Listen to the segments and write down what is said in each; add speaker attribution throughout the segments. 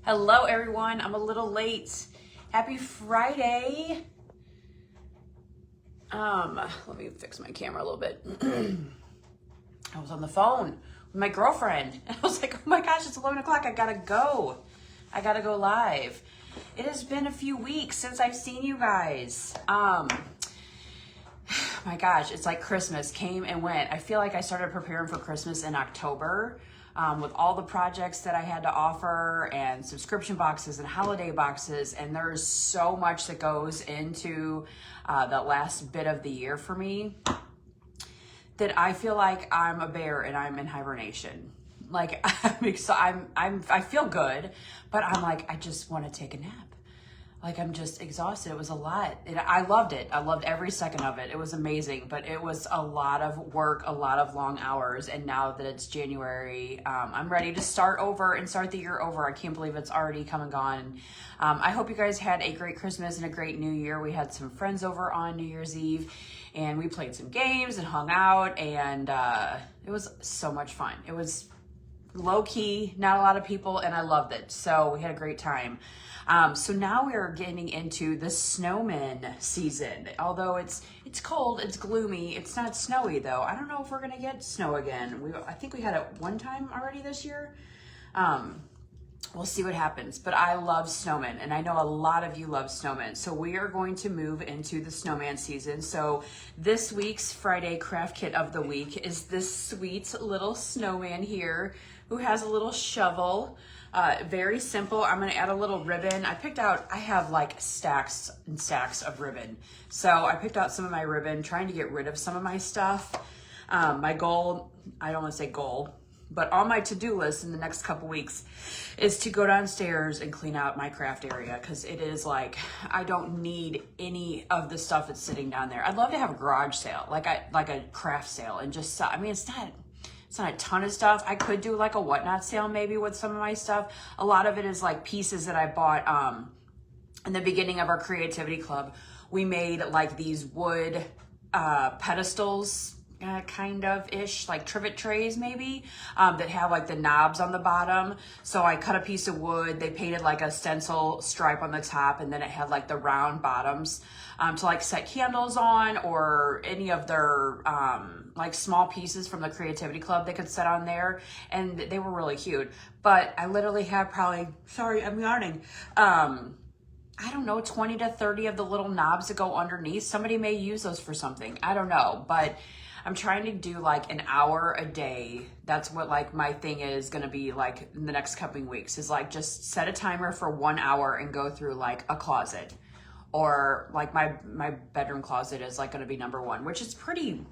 Speaker 1: Hello everyone, I'm a little late. Happy Friday. Let me fix my camera a little bit. I was on the phone with my girlfriend and I was like, oh my gosh, it's 11 o'clock, I gotta go live. It has been a few weeks since I've seen you guys. My gosh, it's like Christmas came and went. I feel like I started preparing for Christmas in October. With all the projects that I had to offer and subscription boxes and holiday boxes. And there's so much that goes into the last bit of the year for me that I feel like I'm a bear and I'm in hibernation. Like I feel good, but I'm like, I just want to take a nap. Like I'm just exhausted. It was a lot. I loved it. I loved every second of it. It was amazing, but it was a lot of work, a lot of long hours. And now that it's January, I'm ready to start over and start the year over. I can't believe it's already come and gone. I hope you guys had a great Christmas and a great New Year. We had some friends over on New Year's Eve and we played some games and hung out, and it was so much fun. It was low key, not a lot of people, and I loved it. So we had a great time. So now we're getting into the snowman season. Although it's cold, it's gloomy, it's not snowy though. I don't know if we're gonna get snow again. I think we had it one time already this year. We'll see what happens, but I love snowmen, and I know a lot of you love snowmen. So we are going to move into the snowman season. So this week's Friday craft kit of the week is this sweet little snowman here who has a little shovel. Very simple. I'm gonna add a little ribbon. I have like stacks and stacks of ribbon. So I picked out some of my ribbon, trying to get rid of some of my stuff. My goal, I don't wanna say goal, but on my to-do list in the next couple weeks is to go downstairs and clean out my craft area, because it is like, I don't need any of the stuff that's sitting down there. I'd love to have a garage sale, like a craft sale, and just, I mean, it's not a ton of stuff. I could do like a whatnot sale maybe with some of my stuff. A lot of it is like pieces that I bought in the beginning of our creativity club. We made like these wood pedestals, kind of ish, like trivet trays maybe, that have like the knobs on the bottom. So I cut a piece of wood, they painted like a stencil stripe on the top, and then it had like the round bottoms to like set candles on, or any of their like small pieces from the creativity club they could set on there, and they were really cute. But I literally have probably, sorry, I'm yawning, I don't know, 20 to 30 of the little knobs that go underneath. Somebody may use those for something, I don't know, but I'm trying to do like an hour a day. That's what like my thing is gonna be like in the next couple of weeks, is like just set a timer for 1 hour and go through like a closet, or like my bedroom closet is like gonna be number one, which is pretty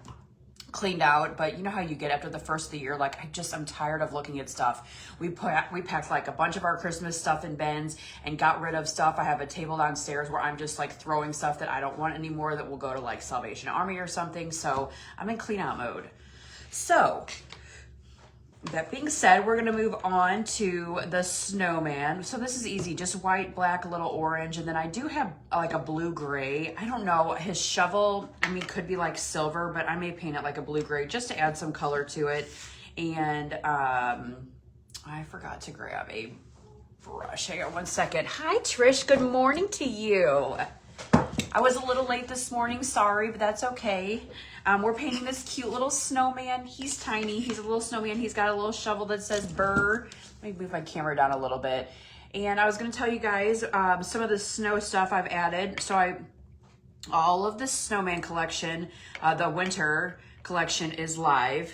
Speaker 1: cleaned out, but you know how you get after the first of the year, like I'm tired of looking at stuff. We packed like a bunch of our Christmas stuff in bins and got rid of stuff. I have a table downstairs where I'm just like throwing stuff that I don't want anymore that will go to like Salvation Army or something. So I'm in clean out mode. So that being said, we're gonna move on to the snowman. So this is easy, just white, black, a little orange, and then I do have like a blue-gray. I don't know, his shovel, I mean, could be like silver, but I may paint it like a blue-gray just to add some color to it. And I forgot to grab a brush. Hang on one second. Hi, Trish, good morning to you. I was a little late this morning, sorry, but that's okay. We're painting this cute little snowman. He's tiny, he's a little snowman. He's got a little shovel that says burr. Let me move my camera down a little bit. And I was gonna tell you guys some of the snow stuff I've added. So all of the snowman collection, the winter collection is live.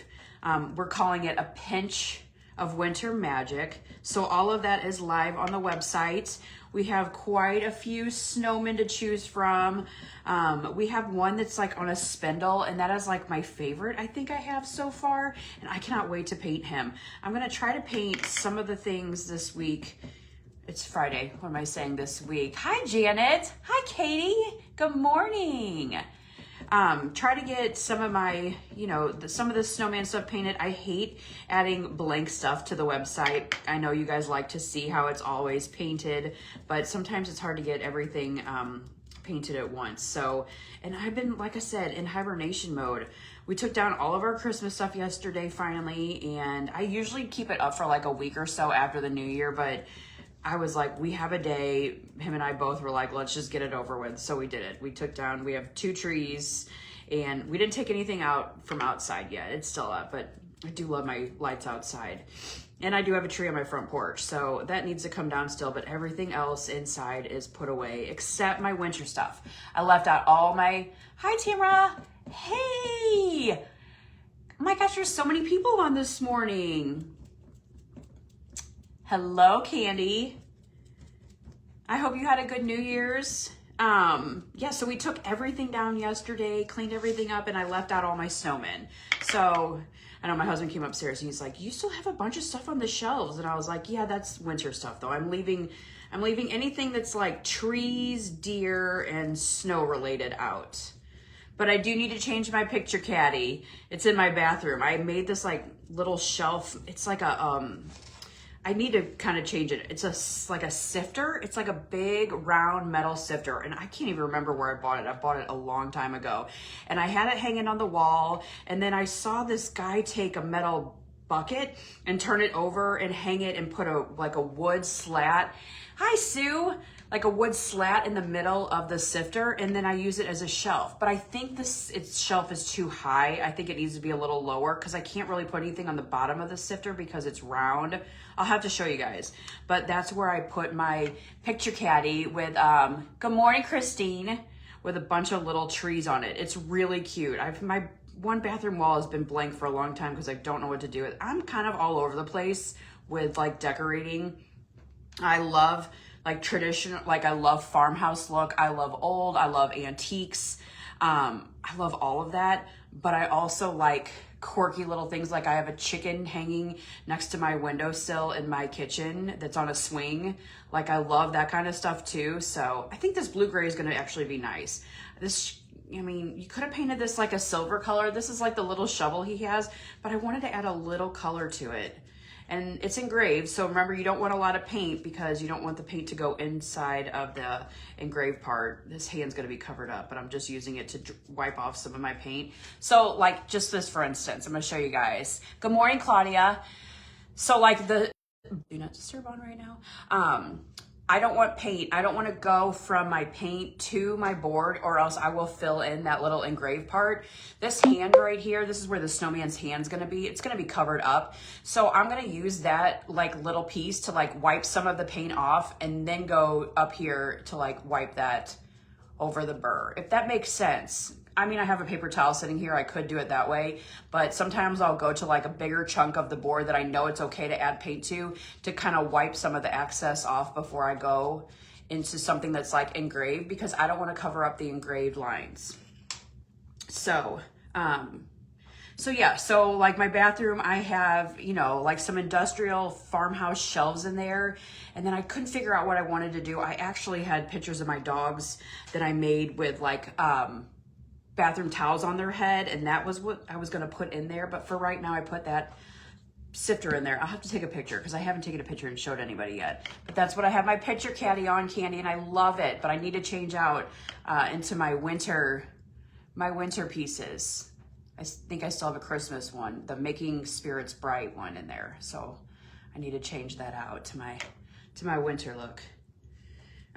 Speaker 1: We're calling it a pinch of winter magic. So all of that is live on the website. We have quite a few snowmen to choose from. We have one that's like on a spindle, and that is like my favorite I think I have so far, and I cannot wait to paint him. I'm gonna try to paint some of the things this week. It's Friday, what am I saying this week? Hi Janet, hi Katie, good morning. Try to get some of my, some of the snowman stuff painted. I hate adding blank stuff to the website. I know you guys like to see how it's always painted, but sometimes it's hard to get everything painted at once. So, and I've been, like I said, in hibernation mode. We took down all of our Christmas stuff yesterday finally, and I usually keep it up for like a week or so after the new year, but I was like, we have a day. Him and I both were like, let's just get it over with. So we did it. We took down, we have 2 trees, and we didn't take anything out from outside yet. It's still up, but I do love my lights outside. And I do have a tree on my front porch, so that needs to come down still, but everything else inside is put away except my winter stuff. I left out all my, hi Tamara, hey! Oh my gosh, there's so many people on this morning. Hello, Candy. I hope you had a good New Year's. Yeah, so we took everything down yesterday, cleaned everything up, and I left out all my snowmen. So I know my husband came upstairs and he's like, you still have a bunch of stuff on the shelves. And I was like, yeah, that's winter stuff though. I'm leaving anything that's like trees, deer, and snow related out. But I do need to change my picture caddy. It's in my bathroom. I made this like little shelf. It's like a, I need to kind of change it. It's like a sifter. It's like a big round metal sifter. And I can't even remember where I bought it. I bought it a long time ago. And I had it hanging on the wall. And then I saw this guy take a metal bucket and turn it over and hang it and put like a wood slat. Hi, Sue. Like a wood slat in the middle of the sifter, and then I use it as a shelf. But I think its shelf is too high. I think it needs to be a little lower because I can't really put anything on the bottom of the sifter because it's round. I'll have to show you guys. But that's where I put my picture caddy with, good morning, Christine, with a bunch of little trees on it. It's really cute. My one bathroom wall has been blank for a long time because I don't know what to do with it. I'm kind of all over the place with like decorating. I love like traditional, like I love farmhouse look. I love old, I love antiques. I love all of that, but I also like quirky little things. Like I have a chicken hanging next to my windowsill in my kitchen that's on a swing. Like I love that kind of stuff too. So I think this blue-gray is gonna actually be nice. I mean, you could have painted this like a silver color. This is like the little shovel he has, but I wanted to add a little color to it. And it's engraved, so remember, you don't want a lot of paint because you don't want the paint to go inside of the engraved part. This hand's gonna be covered up, but I'm just using it to wipe off some of my paint. So like just this, for instance, I'm gonna show you guys. Good morning, Claudia. So like the do not disturb on right now. I don't want paint. I don't want to go from my paint to my board or else I will fill in that little engraved part. This hand right here, this is where the snowman's hand's going to be. It's going to be covered up. So I'm going to use that like little piece to like wipe some of the paint off and then go up here to like wipe that over the burr, if that makes sense. I mean, I have a paper towel sitting here. I could do it that way, but sometimes I'll go to like a bigger chunk of the board that I know it's okay to add paint to kind of wipe some of the excess off before I go into something that's like engraved, because I don't want to cover up the engraved lines. So yeah, so like my bathroom, I have, you know, like some industrial farmhouse shelves in there. And then I couldn't figure out what I wanted to do. I actually had pictures of my dogs that I made with like, bathroom towels on their head, and that was what I was going to put in there. But for right now, I put that sifter in there. I'll have to take a picture because I haven't taken a picture and showed anybody yet. But that's what I have my picture caddy on, Candy, and I love it. But I need to change out into my winter pieces. I think I still have a Christmas one, the Making Spirits Bright one in there. So I need to change that out to my winter look.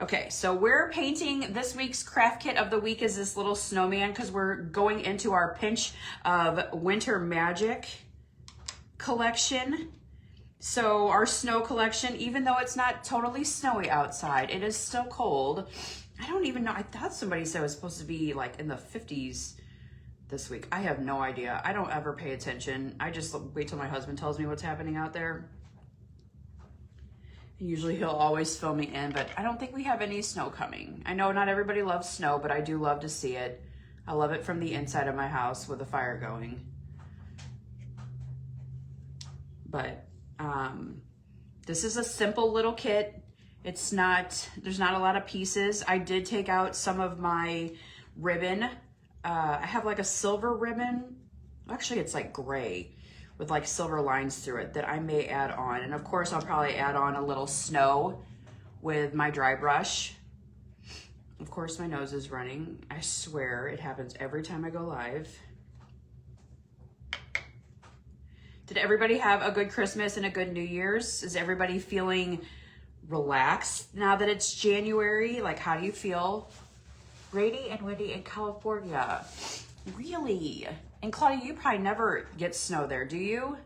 Speaker 1: Okay, so we're painting, this week's craft kit of the week is this little snowman because we're going into our pinch of winter magic collection. So our snow collection, even though it's not totally snowy outside, it is still cold. I don't even know, I thought somebody said it was supposed to be like in the 50s this week. I have no idea. I don't ever pay attention. I just wait till my husband tells me what's happening out there. Usually he'll always fill me in, but I don't think we have any snow coming. I know not everybody loves snow, but I do love to see it. I love it from the inside of my house with the fire going. But this is a simple little kit. There's not a lot of pieces. I did take out some of my ribbon. I have like a silver ribbon. Actually, it's like gray with like silver lines through it that I may add on. And of course, I'll probably add on a little snow with my dry brush. Of course, my nose is running. I swear it happens every time I go live. Did everybody have a good Christmas and a good New Year's? Is everybody feeling relaxed now that it's January. Like, how do you feel? Rainy and windy in California. Really? And Claudia, you probably never get snow there, do you?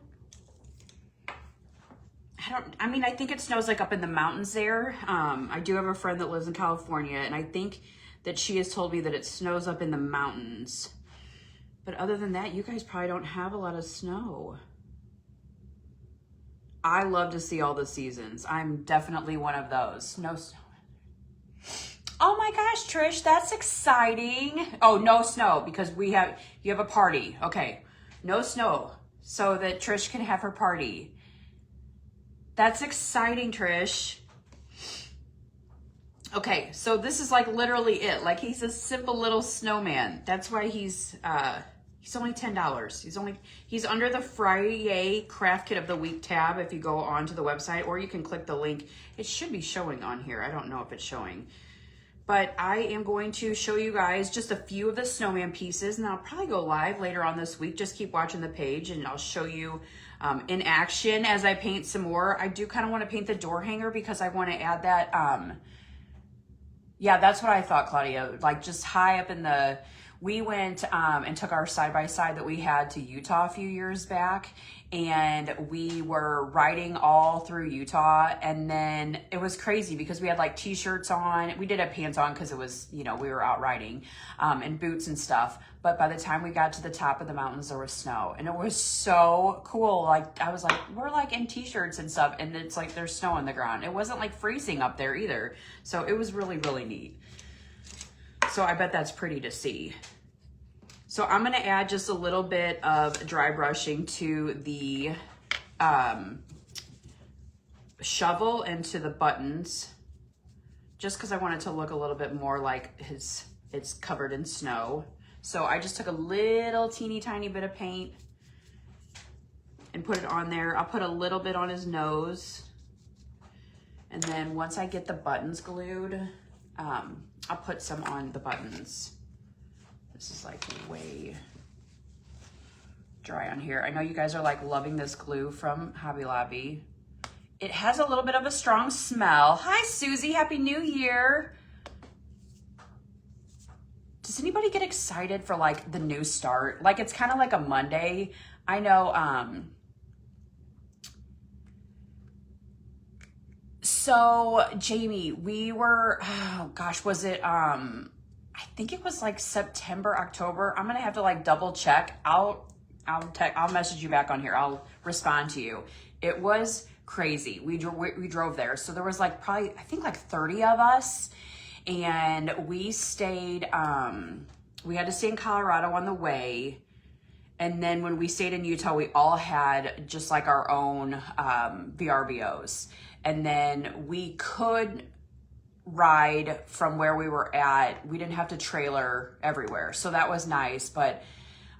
Speaker 1: I mean, I think it snows like up in the mountains there. I do have a friend that lives in California, and I think that she has told me that it snows up in the mountains. But other than that, you guys probably don't have a lot of snow. I love to see all the seasons. I'm definitely one of those. No snow. Oh my gosh, Trish, that's exciting. Oh, no snow because you have a party. Okay, no snow so that Trish can have her party. That's exciting, Trish. Okay, so this is like literally it. Like, he's a simple little snowman. That's why he's only $10. He's under the Fri-YAY Craft Kit of the Week tab if you go onto the website, or you can click the link. It should be showing on here. I don't know if it's showing. But I am going to show you guys just a few of the snowman pieces, and I'll probably go live later on this week. Just keep watching the page, and I'll show you in action as I paint some more. I do kind of want to paint the door hanger because I want to add that. Yeah, that's what I thought, Claudia. Like, just high up in the... We went and took our side-by-side that we had to Utah a few years back, and we were riding all through Utah, and then it was crazy because we had like t-shirts on. We did have pants on because it was, you know, we were out riding, and boots and stuff. But by the time we got to the top of the mountains, there was snow, and it was so cool. Like, I was like, we're like in t-shirts and stuff, and it's like there's snow on the ground. It wasn't like freezing up there either. So it was really, really neat. So I bet that's pretty to see. So I'm gonna add just a little bit of dry brushing to the shovel and to the buttons, just because I want it to look a little bit more like it's covered in snow. So I just took a little teeny tiny bit of paint and put it on there. I'll put a little bit on his nose. And then once I get the buttons glued, I'll put some on the buttons. This is like way dry on here. I know you guys are like loving this glue from Hobby Lobby. It has a little bit of a strong smell. Hi, Susie, Happy New Year. Does anybody get excited for like the new start? Like, it's kind of like a Monday. I know, so Jamie, we were, oh gosh, was it, I think it was like September, October. I'm gonna have to like double check. I'll message you back on here. I'll respond to you. It was crazy. We drove there. So there was like probably, I think like 30 of us, and we stayed, we had to stay in Colorado on the way. And then when we stayed in Utah, we all had just like our own VRBOs. And then we could ride from where we were at. We didn't have to trailer everywhere. So that was nice. But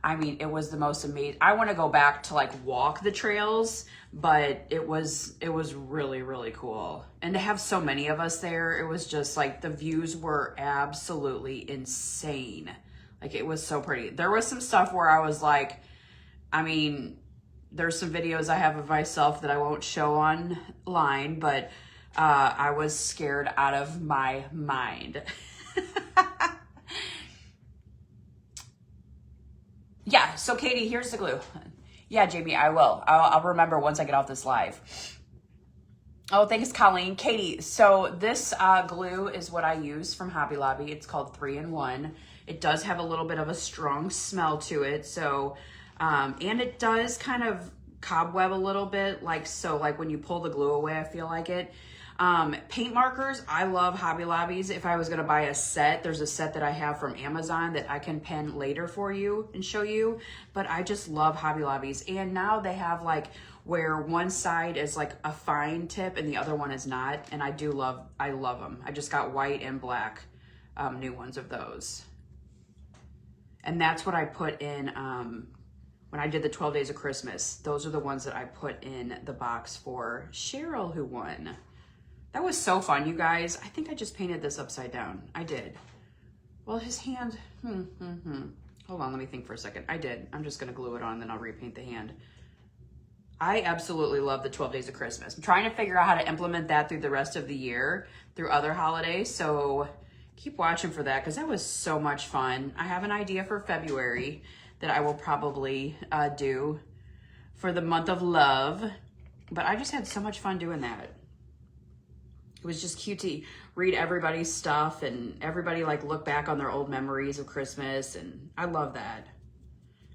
Speaker 1: I mean, it was the most amazing. I want to go back to like walk the trails, but it was really, really cool. And to have so many of us there, it was just like the views were absolutely insane. Like, it was so pretty. There was some stuff where I was like, I mean, there's some videos I have of myself that I won't show online, but I was scared out of my mind. Yeah, so Katie, here's the glue. Yeah, Jamie, I will. I'll remember once I get off this live. Oh, thanks, Colleen. Katie, so this glue is what I use from Hobby Lobby. It's called 3-in-1. It does have a little bit of a strong smell to it. So, and it does kind of cobweb a little bit. Like, so like when you pull the glue away, I feel like it. Paint markers, I love Hobby Lobbies. If I was gonna buy a set, there's a set that I have from Amazon that I can pen later for you and show you. But I just love Hobby Lobbies. And now they have like where one side is like a fine tip and the other one is not. And I love them. I just got white and black new ones of those. And that's what I put in when I did the 12 Days of Christmas. Those are the ones that I put in the box for Cheryl, who won. That was so fun, you guys. I think I just painted this upside down. I did. Well, his hand, Hold on, let me think for a second. I did. I'm just gonna glue it on, then I'll repaint the hand. I absolutely love the 12 days of Christmas. I'm trying to figure out how to implement that through the rest of the year, through other holidays. So keep watching for that because that was so much fun. I have an idea for February that I will probably do for the month of love. But I just had so much fun doing that. It was just cute to read everybody's stuff and everybody like look back on their old memories of Christmas. And I love that.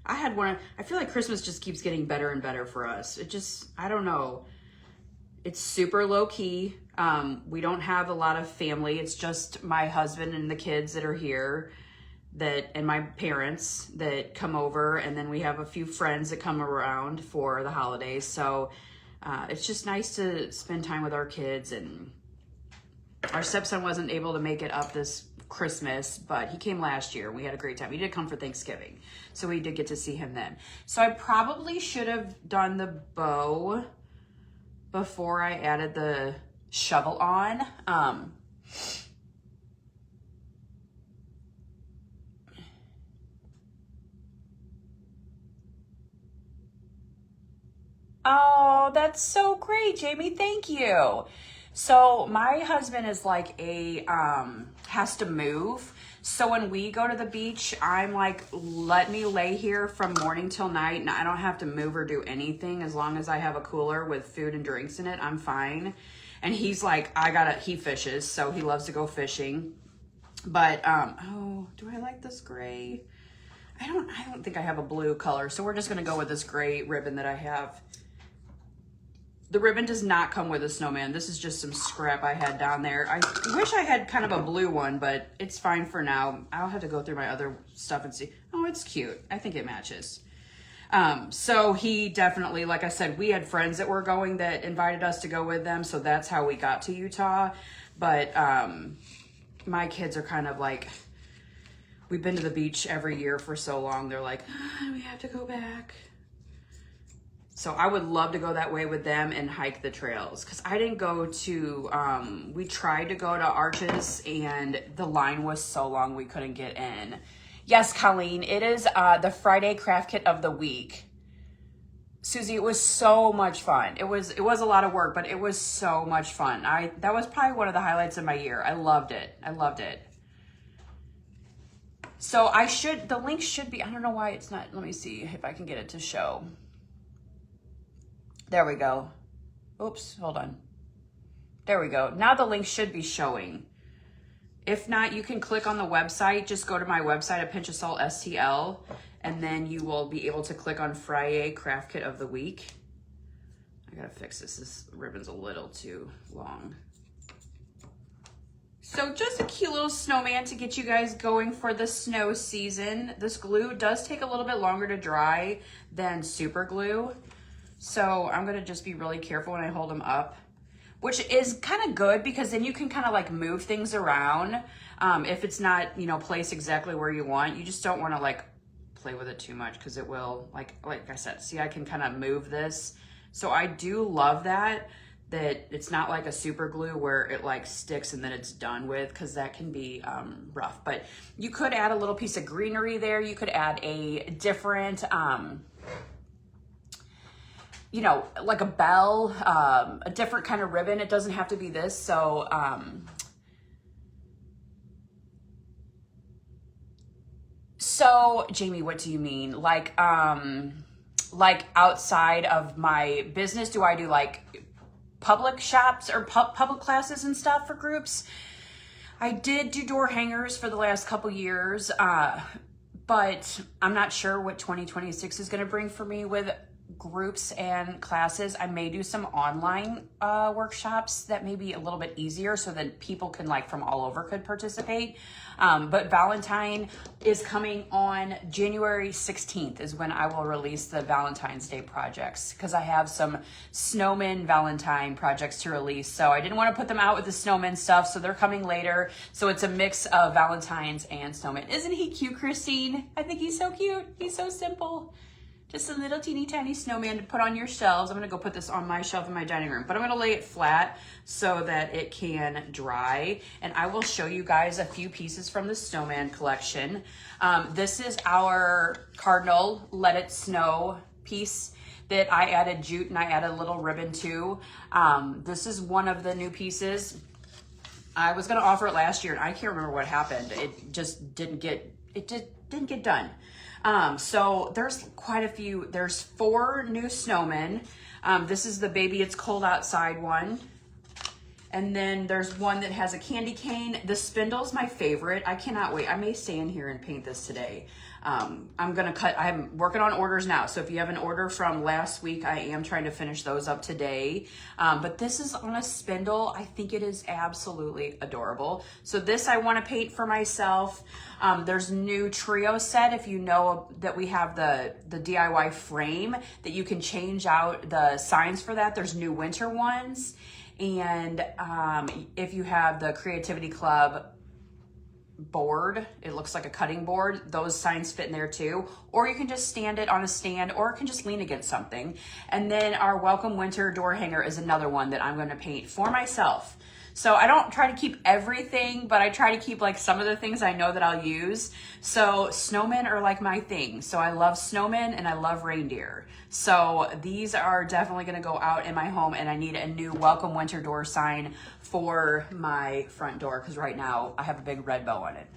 Speaker 1: I had one, I feel like Christmas just keeps getting better and better for us. It just, I don't know. It's super low key. We don't have a lot of family. It's just my husband and the kids that are here and my parents that come over. And then we have a few friends that come around for the holidays. So it's just nice to spend time with our kids. And our stepson wasn't able to make it up this Christmas, but he came last year. We had a great time. He did come for Thanksgiving, so we did get to see him then. So I probably should have done the bow before I added the shovel on. Oh, that's so great, Jamie. Thank you. So my husband is like has to move. So when we go to the beach, I'm like, let me lay here from morning till night and I don't have to move or do anything. As long as I have a cooler with food and drinks in it, I'm fine. And he's like, he fishes, so he loves to go fishing. But, oh, do I like this gray? I don't think I have a blue color. So we're just gonna go with this gray ribbon that I have. The ribbon does not come with a snowman. This is just some scrap I had down there. I wish I had kind of a blue one, but it's fine for now. I'll have to go through my other stuff and see. Oh, it's cute. I think it matches. So he definitely, like I said, we had friends that were going that invited us to go with them. So that's how we got to Utah. But my kids are kind of like, we've been to the beach every year for so long. They're like, we have to go back. So I would love to go that way with them and hike the trails. Because I didn't go to, we tried to go to Arches and the line was so long we couldn't get in. Yes, Colleen, it is the Fri-YAY Craft Kit of the week. Susie, it was so much fun. It was a lot of work, but it was so much fun. That was probably one of the highlights of my year. I loved it. I loved it. So the link should be, I don't know why it's not, let me see if I can get it to show. There we go. Oops, hold on. There we go. Now the link should be showing. If not, you can click on the website. Just go to my website at Pinch of Salt STL, and then you will be able to click on Fri-YAY Craft Kit of the week. I gotta fix this. This ribbon's a little too long. So just a cute little snowman to get you guys going for the snow season. This glue does take a little bit longer to dry than super glue. So I'm gonna just be really careful when I hold them up, which is kind of good because then you can kind of like move things around. If it's not, placed exactly where you want, you just don't want to like play with it too much because it will, like I said, see, I can kind of move this. So I do love that it's not like a super glue where it like sticks and then it's done with, because that can be rough. But you could add a little piece of greenery there. You could add a different, like a bell, a different kind of ribbon. It doesn't have to be this. So, Jamie, what do you mean? Like outside of my business, do I do like public shops or public classes and stuff for groups? I did do door hangers for the last couple years, but I'm not sure what 2026 is going to bring for me with groups and classes. I may do some online workshops that may be a little bit easier so that people can like from all over could participate. But Valentine is coming on January 16th is when I will release the Valentine's Day projects, because I have some snowman Valentine projects to release. So I didn't want to put them out with the snowman stuff, so they're coming later. So it's a mix of Valentine's and snowman. Isn't he cute, Christine? I think he's so cute. He's so simple. Just a little teeny tiny snowman to put on your shelves. I'm gonna go put this on my shelf in my dining room, but I'm gonna lay it flat so that it can dry. And I will show you guys a few pieces from the snowman collection. This is our Cardinal Let It Snow piece fit. I added jute and I added a little ribbon too. This is one of the new pieces. I was gonna offer it last year and I can't remember what happened. It just didn't get done. So there's quite a few. There's 4 new snowmen. This is the Baby It's Cold Outside one. And then there's one that has a candy cane. The spindle's my favorite. I cannot wait. I may stay in here and paint this today. I'm working on orders now. So if you have an order from last week, I am trying to finish those up today. But this is on a spindle. I think it is absolutely adorable. So this I want to paint for myself. There's new trio set. If you know that we have the DIY frame that you can change out the signs for that. There's new winter ones. And if you have the Creativity Club board, it looks like a cutting board, those signs fit in there too. Or you can just stand it on a stand, or it can just lean against something. And then our Welcome Winter door hanger is another one that I'm going to paint for myself. So I don't try to keep everything, but I try to keep like some of the things I know that I'll use. So snowmen are like my thing. So I love snowmen and I love reindeer. So these are definitely going to go out in my home, and I need a new Welcome Winter door sign for my front door because right now I have a big red bow on it.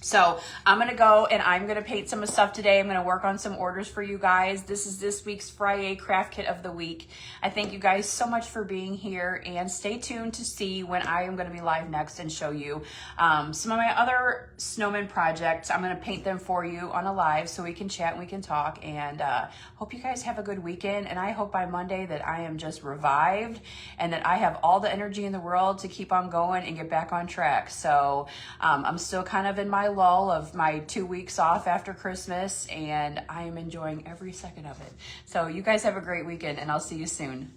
Speaker 1: So I'm going to go and I'm going to paint some stuff today. I'm going to work on some orders for you guys. This is this week's Fri-YAY Craft Kit of the week. I thank you guys so much for being here, and stay tuned to see when I am going to be live next and show you some of my other snowman projects. I'm going to paint them for you on a live so we can chat and we can talk, and hope you guys have a good weekend. And I hope by Monday that I am just revived and that I have all the energy in the world to keep on going and get back on track. So I'm still kind of in my lull of my 2 weeks off after Christmas, and I am enjoying every second of it. So you guys have a great weekend, and I'll see you soon.